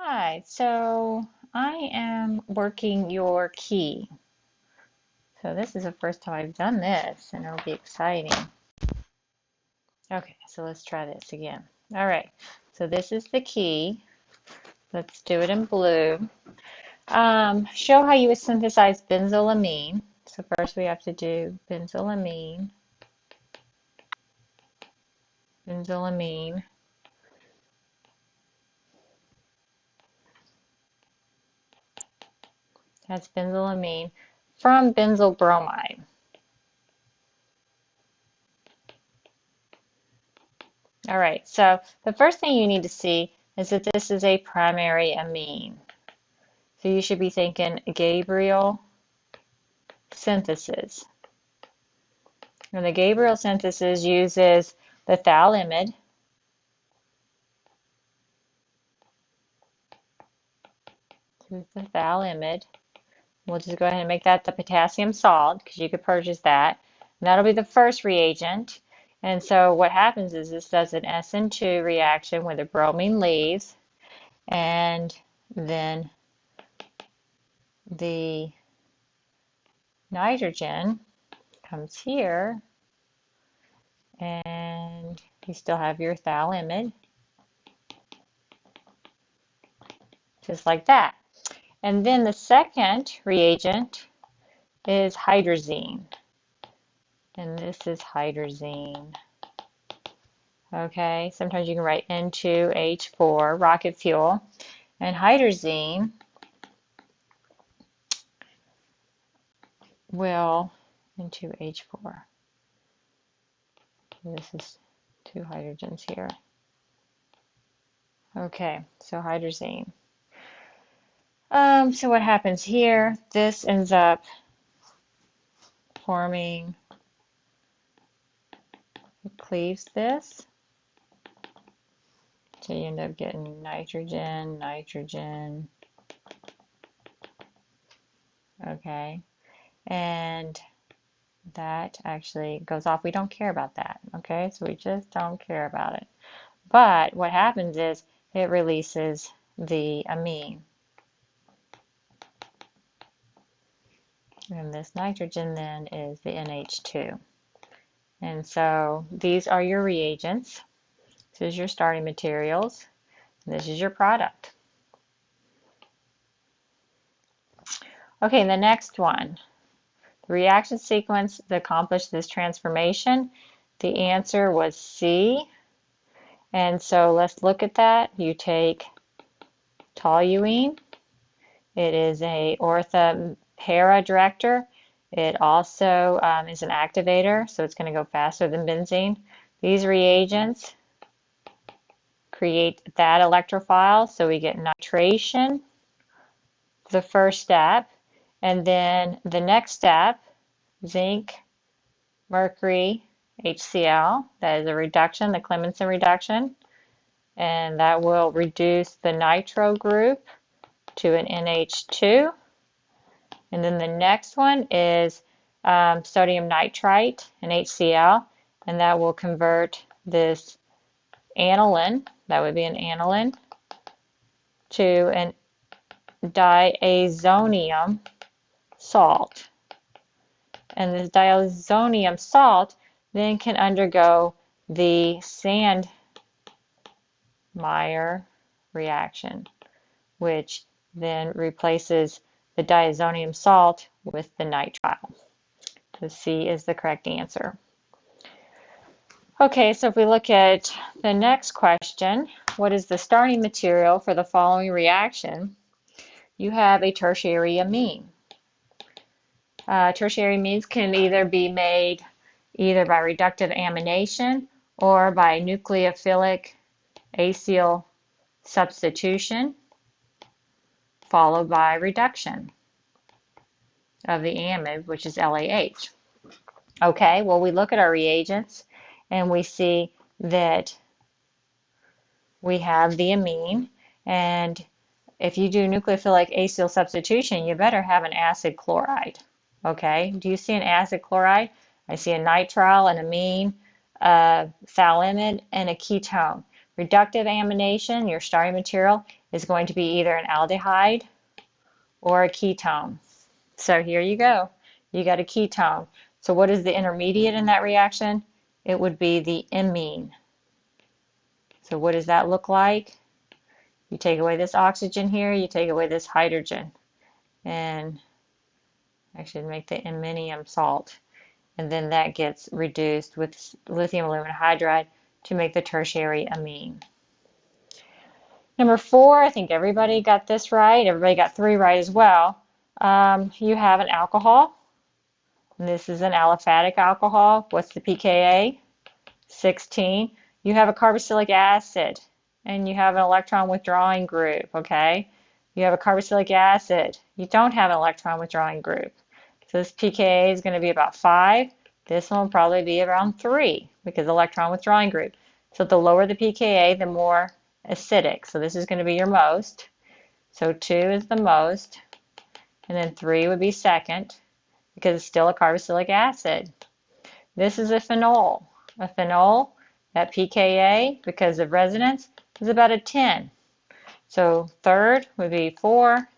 Hi, so I am working your key. So this is the first time I've done this, and it'll be exciting. Okay, so let's try this again. All right, so this is the key. Let's do it in blue. Show how you would synthesize benzylamine. So first we have to do benzylamine. Benzylamine. That's benzylamine from benzyl bromide. All right, so the first thing you need to see is that this is a primary amine. So you should be thinking Gabriel synthesis. And the Gabriel synthesis uses the phthalimide, We'll just go ahead and make that the potassium salt because you could purchase that. And that'll be the first reagent. And so what happens is this does an SN2 reaction where the bromine leaves, and then the nitrogen comes here, and you still have your phthalimide, just like that. And then the second reagent is hydrazine. And this is hydrazine. Okay, sometimes you can write N2H4, rocket fuel. And hydrazine will, N2H4. This is two hydrogens here. Okay, so hydrazine. So what happens here? This ends up forming, it cleaves this. So you end up getting nitrogen, nitrogen. Okay, and that actually goes off. We don't care about that. Okay, so we just don't care about it. But what happens is it releases the amine. And this nitrogen then is the NH2. And so these are your reagents. This is your starting materials. This is your product. Okay, the next one. The reaction sequence that accomplished this transformation. The answer was C. And so let's look at that. You take toluene. It is a ortho para director. It also is an activator, so it's going to go faster than benzene. These reagents create that electrophile, so we get nitration, the first step, and then the next step, zinc, mercury, HCl, that is a reduction, the Clemmensen reduction, and that will reduce the nitro group to an NH2. And then the next one is sodium nitrite, an HCl, and that will convert this aniline, that would be an aniline, to an diazonium salt. And this diazonium salt then can undergo the Sandmeyer reaction, which then replaces the diazonium salt with the nitrile. So C is the correct answer. Okay, so if we look at the next question, what is the starting material for the following reaction? You have a tertiary amine. Tertiary amines can either be made either by reductive amination or by nucleophilic acyl substitution, followed by reduction of the amide, which is LAH. Okay, well, we look at our reagents and we see that we have the amine, and if you do nucleophilic acyl substitution, you better have an acid chloride. Okay, do you see an acid chloride? I see a nitrile, an amine, a phthalimide, and a ketone. Reductive amination, your starting material, is going to be either an aldehyde or a ketone. So here you go. You got a ketone. So what is the intermediate in that reaction? It would be the imine. So what does that look like? You take away this oxygen here, you take away this hydrogen. And I should make the iminium salt. And then that gets reduced with lithium aluminum hydride to make the tertiary amine. Number 4, I think everybody got this right. Everybody got 3 right as well. You have an alcohol. And this is an aliphatic alcohol. What's the pKa? 16. You have a carboxylic acid, and you have an electron withdrawing group, okay? You have a carboxylic acid. You don't have an electron withdrawing group. So this pKa is going to be about 5. This one will probably be around 3 because electron withdrawing group. So the lower the pKa, the more acidic. So this is going to be your most. So 2 is the most, and then 3 would be second because it's still a carboxylic acid. This is a phenol. A phenol, that pKa, because of resonance, is about a 10. So third would be 4,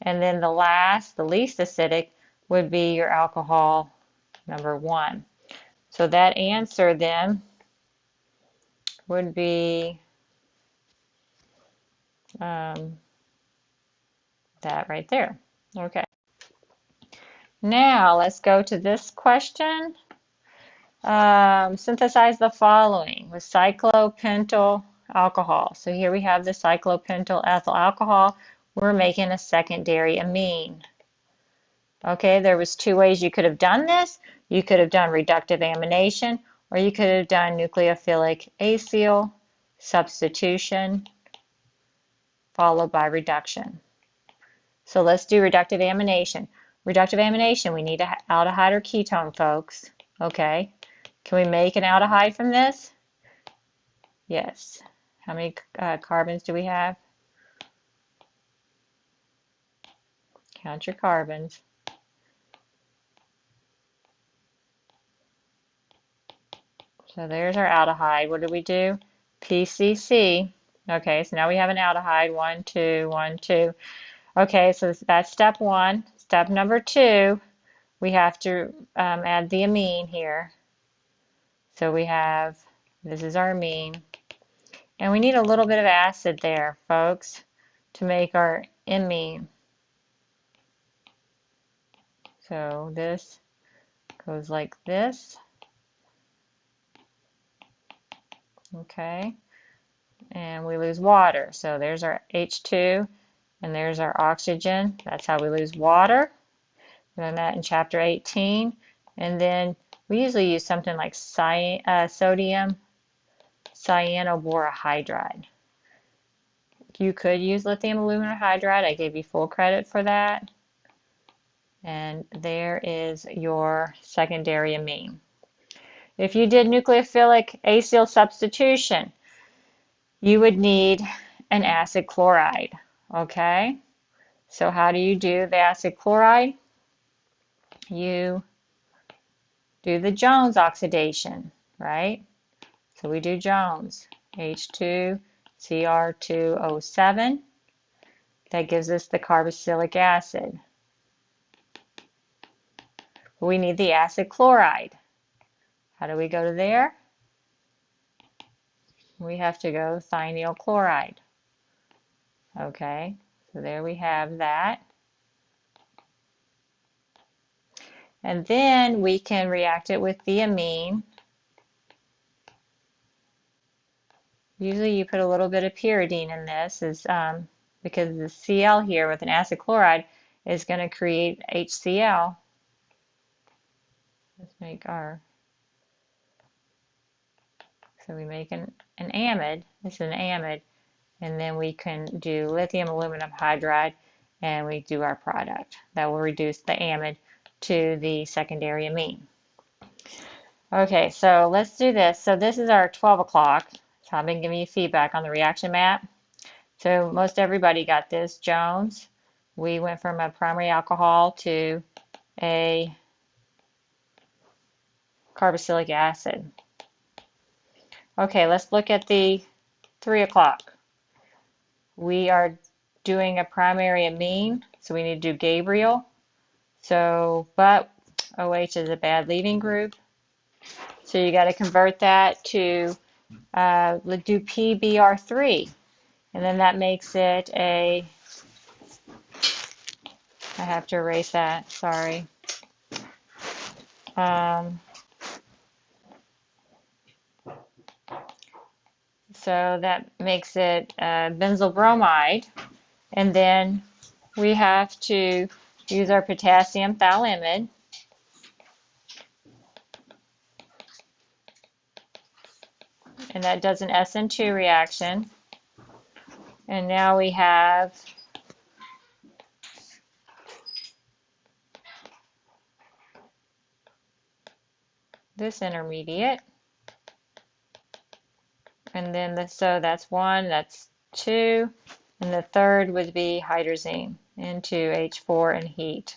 and then the last, the least acidic, would be your alcohol, number 1. So that answer then would be that right there. Okay. Now let's go to this question. Synthesize the following with cyclopentyl alcohol. So here we have the cyclopentyl ethyl alcohol. We're making a secondary amine. Okay, there was 2 ways you could have done this. You could have done reductive amination, or you could have done nucleophilic acyl substitution followed by reduction. So let's do reductive amination. Reductive amination, we need an aldehyde or ketone, folks. Okay, can we make an aldehyde from this? Yes. How many carbons do we have? Count your carbons. So there's our aldehyde. What do we do? PCC. Okay, so now we have an aldehyde. 1, 2, 1, 2. Okay, so that's step 1. Step number 2, we have to add the amine here. So we have, this is our amine. And we need a little bit of acid there, folks, to make our imine. So this goes like this. Okay, and we lose water. So there's our H2 and there's our oxygen. That's how we lose water. We learned that in chapter 18. And then we usually use something like sodium cyanoborohydride. You could use lithium aluminum hydride. I gave you full credit for that. And there is your secondary amine. If you did nucleophilic acyl substitution, you would need an acid chloride, okay? So how do you do the acid chloride? You do the Jones oxidation, right? So we do Jones, H2Cr2O7. That gives us the carboxylic acid. We need the acid chloride. How do we go to there? We have to go thionyl chloride. Okay, so there we have that. And then we can react it with the amine. Usually you put a little bit of pyridine in this because the Cl here with an acid chloride is going to create HCl. Let's make our, so we make an amide. This is an amide. And then we can do lithium aluminum hydride and we do our product. That will reduce the amide to the secondary amine. Okay, so let's do this. So this is our 12 o'clock. So I've been giving you feedback on the reaction map. So most everybody got this, Jones. We went from a primary alcohol to a carboxylic acid. Okay, let's look at the 3 o'clock. We are doing a primary amine, so we need to do Gabriel. So, but OH is a bad leaving group. So you got to convert that to, let's do PBr3. And then that makes it a, I have to erase that, sorry. So that makes it benzyl bromide. And then we have to use our potassium thiamide. And that does an SN2 reaction. And now we have this intermediate. And then, so that's 1, that's 2, and the third would be hydrazine into H4 and heat.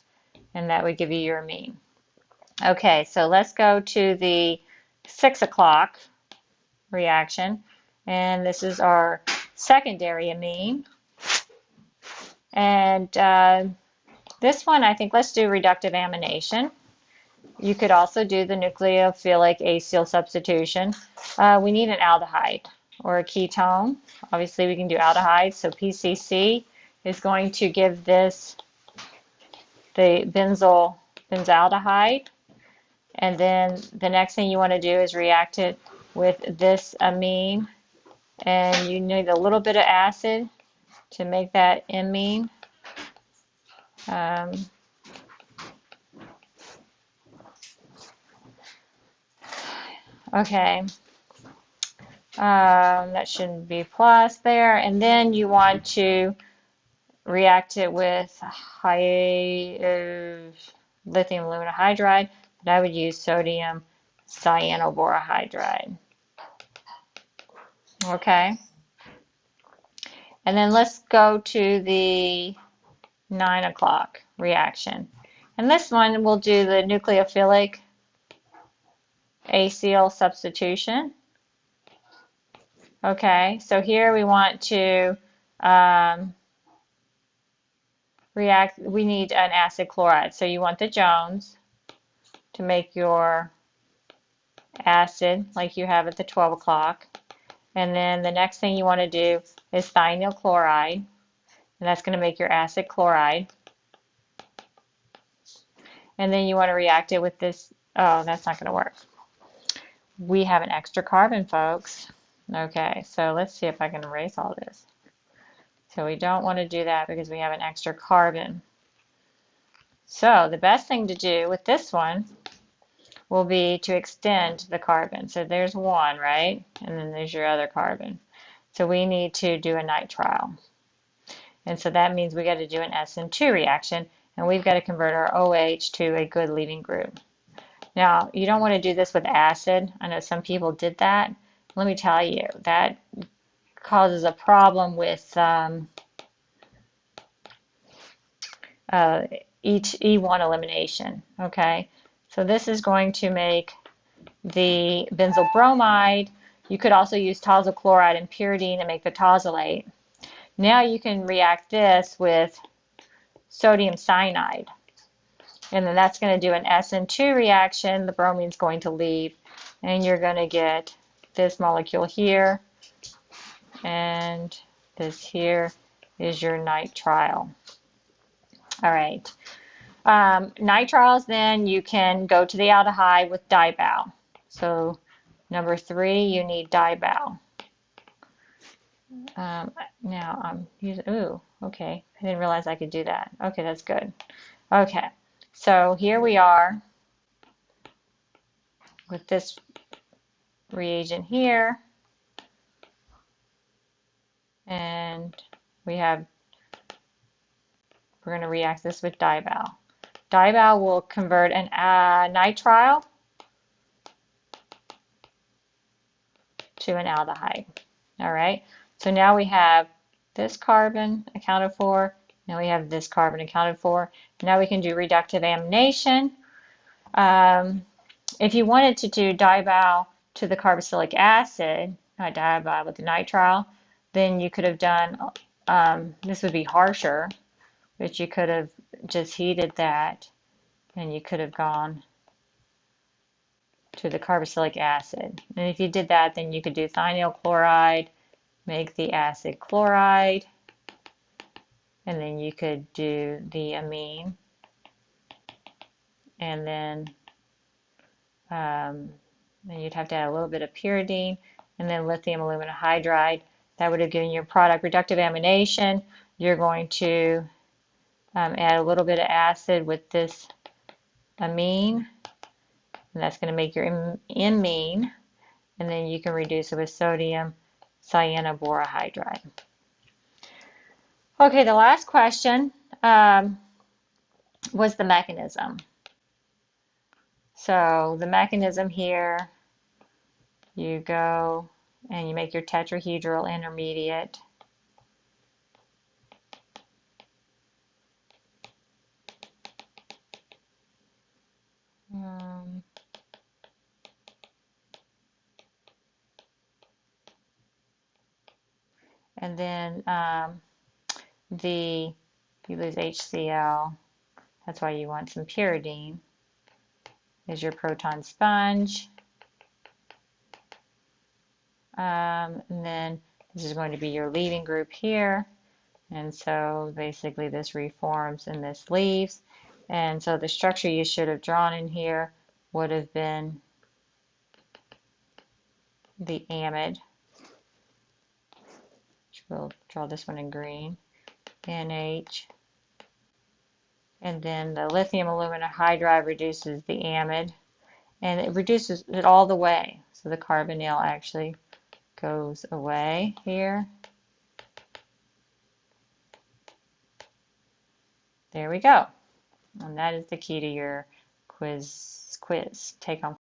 And that would give you your amine. Okay, so let's go to the 6 o'clock reaction. And this is our secondary amine. And this one, I think, let's do reductive amination. You could also do the nucleophilic acyl substitution. We need an aldehyde or a ketone. Obviously, we can do aldehyde. So PCC is going to give this the benzaldehyde. And then the next thing you want to do is react it with this amine. And you need a little bit of acid to make that amine. Okay, that shouldn't be plus there. And then you want to react it with lithium aluminum hydride, but I would use sodium cyanoborohydride. Okay. And then let's go to the 9 o'clock reaction. And this one we'll do the nucleophilic acyl substitution. Okay, so here we want to react, we need an acid chloride. So you want the Jones to make your acid like you have at the 12 o'clock. And then the next thing you want to do is thionyl chloride. And that's going to make your acid chloride. And then you want to react it with this. Oh, that's not going to work. We have an extra carbon, folks. Okay, so let's see if I can erase all this. So we don't want to do that because we have an extra carbon. So the best thing to do with this one will be to extend the carbon. So there's one, right? And then there's your other carbon. So we need to do a nitrile. And so that means we got to do an SN2 reaction, and we've got to convert our OH to a good leaving group. Now, you don't want to do this with acid. I know some people did that. Let me tell you, that causes a problem with each E1 elimination, okay? So this is going to make the benzyl bromide. You could also use tazol chloride and pyridine to make the tazolate. Now you can react this with sodium cyanide. And then that's going to do an SN2 reaction. The bromine's going to leave, and you're going to get this molecule here, and this here is your nitrile. All right. Nitriles, then you can go to the aldehyde with dibal. So number 3, you need dibal. Now I'm using, ooh, okay. I didn't realize I could do that. Okay, that's good. Okay, so here we are with this reagent here. And we're going to react this with dibal. Dibal will convert an nitrile to an aldehyde. All right, so now we have this carbon accounted for. Now we have this carbon accounted for. Now we can do reductive amination. If you wanted to do dibal to the carboxylic acid, not dibal with the nitrile, then you could have done, this would be harsher, but you could have just heated that and you could have gone to the carboxylic acid. And if you did that, then you could do thionyl chloride, make the acid chloride, and then you could do the amine, and then you'd have to add a little bit of pyridine, and then lithium aluminum hydride. That would have given you a product. Reductive amination, you're going to add a little bit of acid with this amine, and that's going to make your imine, and then you can reduce it with sodium cyanoborohydride. Okay, the last question was the mechanism. So the mechanism here, you go and you make your tetrahedral intermediate. And then you lose HCl, that's why you want some pyridine, is your proton sponge. And then this is going to be your leaving group here. And so basically this reforms and this leaves. And so the structure you should have drawn in here would have been the amide. We'll draw this one in green, NH. And then the lithium aluminum hydride reduces the amide, and it reduces it all the way. So the carbonyl actually goes away here. There we go. And that is the key to your quiz. Take home.